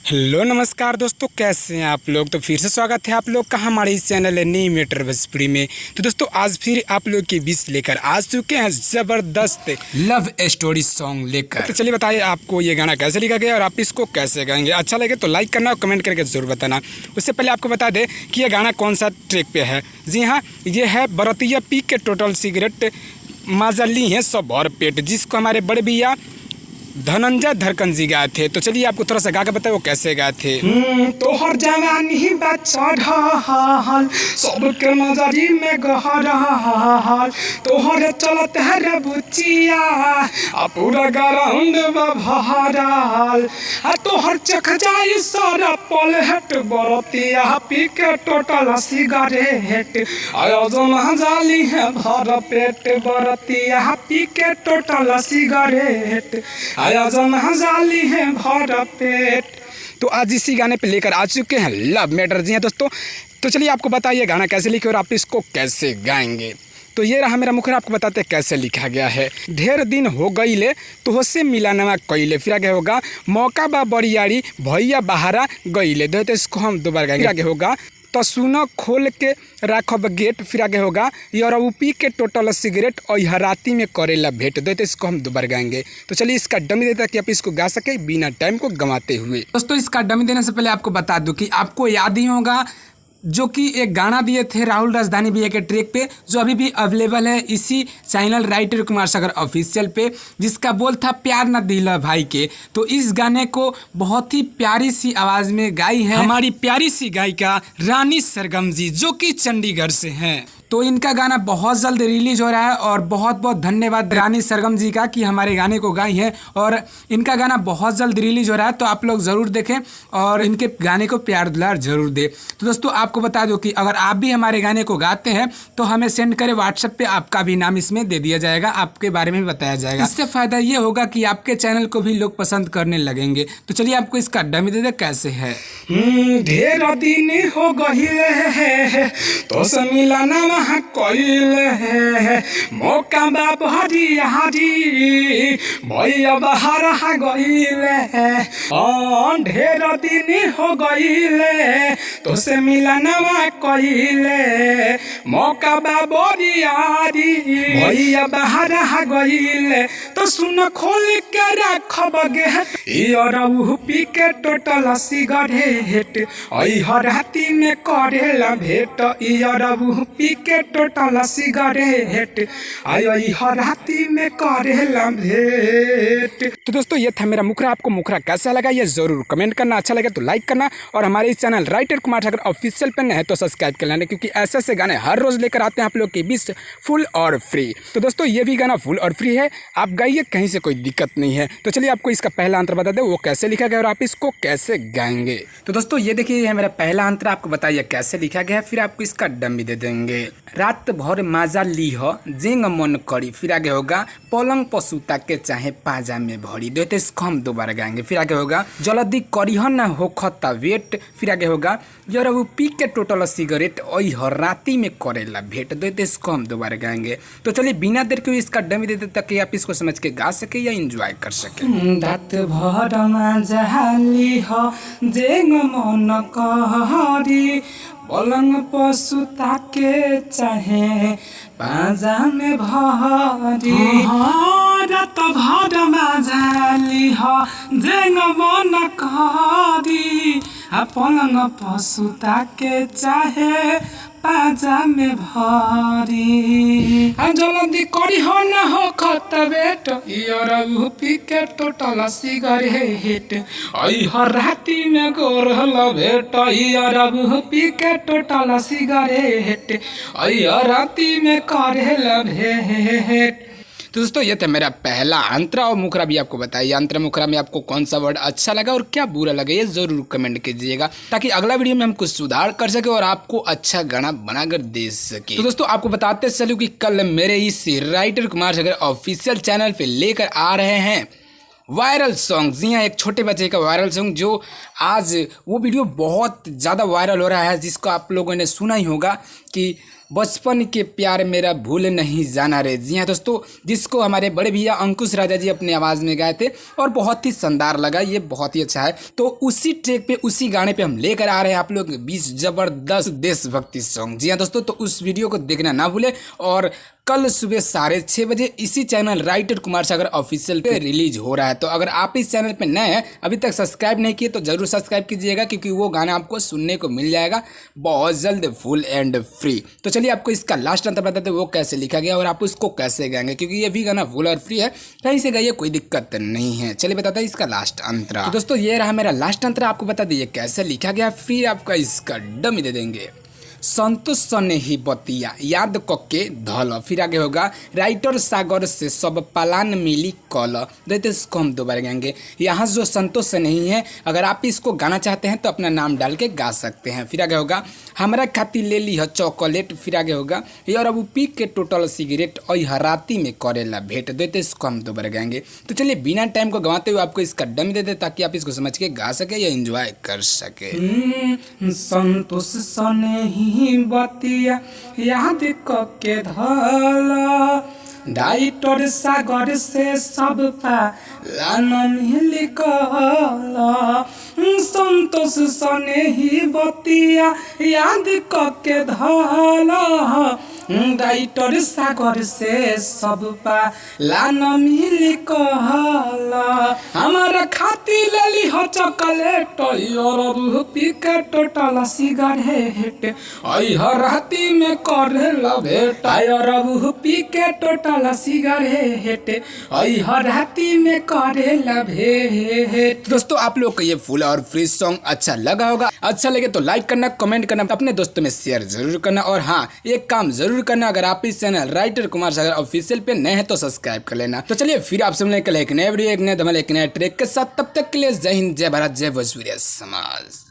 Hello नमस्कार दोस्तों, कैसे हैं आप लोग। तो फिर से स्वागत है आप लोग का हमारे इस चैनल नी मीटर भोजपुरी में। तो दोस्तों आज फिर आप लोग के बीच लेकर आ चुके हैं ज़बरदस्त लव स्टोरी सॉन्ग लेकर। तो चलिए बताइए आपको ये गाना कैसे लिखा गया और आप इसको कैसे गाएंगे। अच्छा लगे तो लाइक करना और कमेंट करके ज़रूर बताना। उससे पहले आपको बता दें कि ये गाना कौन सा ट्रैक पे है। जी हाँ, ये है बरतिया पी के टोटल सिगरेट माजा ली है सब भर पेट, जिसको हमारे बड़े भैया धनंजय धड़कन जी गाए थे। तो चलिए आपको थोड़ा सा गा के बताए वो कैसे गाए थे। तोहर जवानी चढ़ल सबके नजरी में गहरल, तोहर चलत है रे बुचिया आ पूरा ग्राउंड भरल, आ तोहर चख जाई सारा पलहट बरतिया पी के टोटल सिगरेट आयोजन जाली है भर पेट बरतिया पी के टोटल सिगरेट आयोजन जाली है भर पेट। तो आज इसी गाने पे लेकर आ चुके हैं लव मैटर। जी हाँ दोस्तों, तो चलिए आपको बताइए गाना कैसे लिखे और आप इसको कैसे गाएंगे। तो ये रहा मेरा मुखर, आपको बताते हैं कैसे लिखा गया है। ढेर दिन हो गईले तो होसे मिलानवा कईले, फिर आगे होगा मौका बा बरियारी भैया बहारा गईले। तो इसको हम दोबारा गाएंगे। आगे होगा तो सुनो खोल के राखब गेट, फिर आगे होगा यू पी के टोटल सिगरेट और हराती में करेला भेंट। दो तो इसको हम दोबारा गाएंगे। तो चलिए इसका डमी देता कि आप इसको गा सके बिना टाइम को गंवाते हुए। दोस्तों इसका डमी देने से पहले आपको बता दूं कि आपको याद ही होगा जो कि एक गाना दिए थे राहुल राजधानी भैया के ट्रैक पे, जो अभी भी अवेलेबल है इसी channel writer Kumar Sagar official पे, जिसका बोल था प्यार न दिला भाई के। तो इस गाने को बहुत ही प्यारी सी आवाज़ में गाई है हमारी प्यारी सी गायिका रानी सरगम जी, जो कि चंडीगढ़ से हैं। तो इनका गाना बहुत जल्द रिलीज हो रहा है और बहुत बहुत धन्यवाद रानी सरगम जी का कि हमारे गाने को गाई है। और इनका गाना बहुत जल्द रिलीज हो रहा है, तो आप लोग ज़रूर देखें और इनके गाने को प्यार दुलार जरूर दें। तो दोस्तों आपको बता दो कि अगर आप भी हमारे गाने को गाते हैं तो हमें सेंड करें व्हाट्सएप पे, आपका भी नाम इसमें दे दिया जाएगा, आपके बारे में भी बताया जाएगा। इससे फ़ायदा ये होगा कि आपके चैनल को भी लोग पसंद करने लगेंगे। तो चलिए आपको इसका डमी दे दे कैसे है। ढेर दिन हो गई तो से मिलाना कइले है मौका बा बरियारी भैया बहारा गइले है। ढेर दिन हो गइले तो से मिलाना कइले मौका बा बरियारी भैया बहारा गइले। तो सुन खोल के रखब गेट यू पी के टोटल सिगरेट हराती में करेला भेंट यू पी के टोटल सिगरेट हराती में करेला भेंट। तो दोस्तों ये था मेरा मुखरा। आपको मुखरा कैसा लगा ये जरूर कमेंट करना, अच्छा लगे तो लाइक करना और हमारे इस channel writer Kumar Sagar official पे है तो सब्सक्राइब कर लेना, क्योंकि ऐसे से गाने हर रोज लेकर आते हैं आप लोग के बीच फुल और फ्री। तो दोस्तों ये भी गाना फुल और फ्री है, आप गाइए, कहीं से कोई दिक्कत नहीं है। तो चलिए आपको इसका पहला अंतर बता दें वो कैसे लिखा गया और आप इसको कैसे गाएंगे। तो दोस्तों ये देखिए ये मेरा पहला अंतर, आपको बताइए कैसे लिखा गया है, फिर आपको इसका डमी दे देंगे। रात भर माजा ली हो जेंग मन करी, फिर आगे होगा पलंग पसुता के चाहे पाजा में भरी। दो इसको हम दोबारा गाएंगे। फिर आगे होगा जल्दी करिह ना हो खता वेट, फिर आगे होगा यू पी के टोटल सिगरेट हर राती में करेला भेंट। दो इसको हम दोबारा गाएंगे। तो चलिए बिना देर के इसका डमी दे देते ताकि आप इसको समझ के गा सके या इंजॉय कर सके। रात भर माजा ली हो जेंग मन करी पलंग पसुता के चाहे पाजा में भरी। रात भर माजा ली हो जेंग मन करी पलंग पसुता के चाहे पाजा में भरी। जल्दी करी हो न हो खत बेट यू पी के टोटल सिगरेट हर राती में गोरल भेट यू पी के टोटल सिगरेट राती में करेला भेंट। तो दोस्तों ये था मेरा पहला अंतरा और मुखरा भी आपको बताइए अंतरा मुखरा में आपको कौन सा वर्ड अच्छा लगा और क्या बुरा लगा ये जरूर कमेंट कीजिएगा, ताकि अगला वीडियो में हम कुछ सुधार कर सके और आपको अच्छा गाना बनाकर दे सके। तो दोस्तों आपको बताते चलूं कि कल मेरे इस writer Kumar Sagar official channel पे लेकर आ रहे हैं वायरल सॉन्ग। जी हाँ, एक छोटे बच्चे का वायरल सॉन्ग, जो आज वो वीडियो बहुत ज़्यादा वायरल हो रहा है, जिसको आप लोगों ने सुना ही होगा कि बचपन के प्यार मेरा भूल नहीं जाना रे। जी हाँ दोस्तों, जिसको हमारे बड़े भैया अंकुश राजा जी अपनी आवाज़ में गाए थे और बहुत ही शानदार लगा, ये बहुत ही अच्छा है। तो उसी ट्रैक पे, उसी गाने पे हम लेकर आ रहे हैं आप लोग 20 जबरदस्त देशभक्ति सॉन्ग। जी हाँ दोस्तों, तो उस वीडियो को देखना ना भूले और कल सुबह 6:30 बजे इसी channel writer Kumar Sagar official पे रिलीज हो रहा है। तो अगर आप इस चैनल पे नए हैं, अभी तक सब्सक्राइब नहीं किए तो जरूर सब्सक्राइब कीजिएगा, क्योंकि वो गाना आपको सुनने को मिल जाएगा बहुत जल्द, फुल एंड फ्री। तो चलिए आपको इसका लास्ट अंतर बताते हैं वो कैसे लिखा गया और आप उसको कैसे गाएंगे, क्योंकि ये भी गाना फुल और फ्री है, कहीं से गाइए, कोई दिक्कत नहीं है। चलिए बताते हैं इसका लास्ट अंतरा। तो दोस्तों ये रहा मेरा लास्ट अंतरा, आपको बता दीजिए कैसे लिखा गया, फिर आपका इसका डमी दे देंगे। संतोष सने ही बतिया याद कके धल, फिर आगे होगा राइटर सागर से सब पालान मिली कल। देखते इसको हम दोबारा गाएंगे। यहाँ जो संतोष नहीं है, अगर आप इसको गाना चाहते हैं तो अपना नाम डाल के गा सकते हैं। फिर आगे होगा हमारा खाती ले ली है चॉकलेट। फिर आगे होगा यार अब पी के टोटल सिगरेट और हराती में करेला भेंट। देते इसको हम दोबारा गाएंगे। तो चलिए बिना टाइम को गंवाते हुए आपको इसका डमी दे दे, ताकि आप इसको समझ के गा सके या एंजॉय कर सके। संतोष सने ही बतिया याद कके धला, राइटर सागर से सब पालान मिली कल। संतोष सने ही बतिया याद कके धला, राइटर सागर से सब पालान मिली कल। हमारा खाती ले ली हो चॉकलेट और पी के टोटल सिगरेट, राती में करेला भेंट। और पी के टोटल सिगरेट, राती में करेला भेंट। दोस्तों आप लोग को ये फुल और फ्री सॉन्ग अच्छा लगा होगा, अच्छा लगे तो लाइक करना, कमेंट करना, अपने दोस्तों में शेयर जरूर करना। और हाँ, एक काम जरूर करना, अगर आप इस channel writer Kumar Sagar official पे नए हैं तो सब्सक्राइब कर लेना। तो चलिए फिर आपसे मिलने कल एक नए वीडियो, एक नए धमाल, एक नए ट्रैक के साथ। तब तक के लिए जय हिंद, जय भारत, जय भोजपुरी समाज।